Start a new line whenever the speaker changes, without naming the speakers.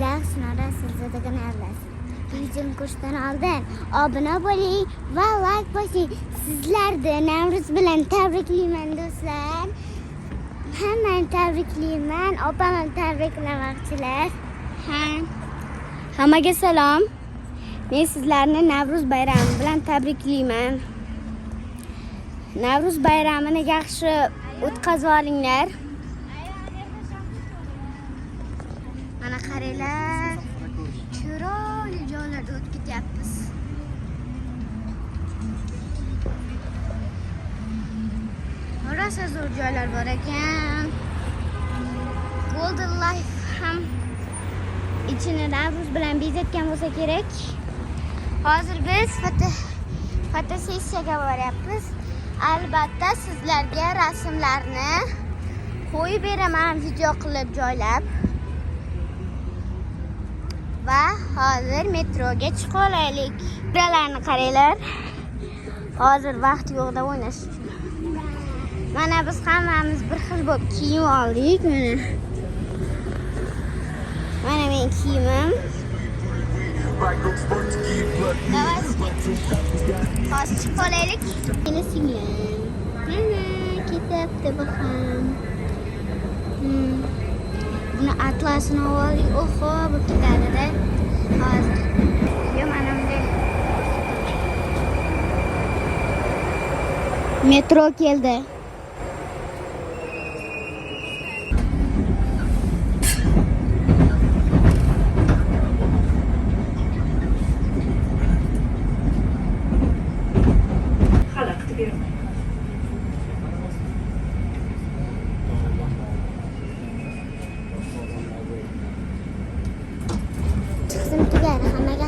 sizlar Sinora sizlarga navlas. Videomu ko'rishdan oldin obuna bo'ling va like bosing. Sizlarni Navruz bilan tabriklayman do'stlar. Hammani tabriklayman. Opamni tabriklamoqchilar. Hammaga salom. Men sizlarni Navruz bayrami bilan tabriklayman. Navruz bayramini yaxshi o'tkazib olinglar. Mana qaranglar. Chiroyli joylarda o'tib ketyapmiz. Rosa zo'r joylar bor ekan. Golden Life ham ichini Navruz bilan bezatgan bo'lsa kerak. Hozir biz fotosessiyaga boryapmiz. Albatta sizlarga rasmlarni qo'yib beraman, video qilib joylab. Va hozir metroga chiqib olaylik. Buralarni qaranglar. Hozir vaqt yo'q deb o'ynash uchun. Mana biz hammamiz bir xil bo'lib kiyim oldik. Mana men kiyimim. Hozir chiqib olaylik. Meni singlim. Mana ketyapti bu ham. Buni atlasini oldik. Oho, bu ketadi-da. Hozir. Mana bunday. Metro keldi. Chiqsim tugadi. Hammaga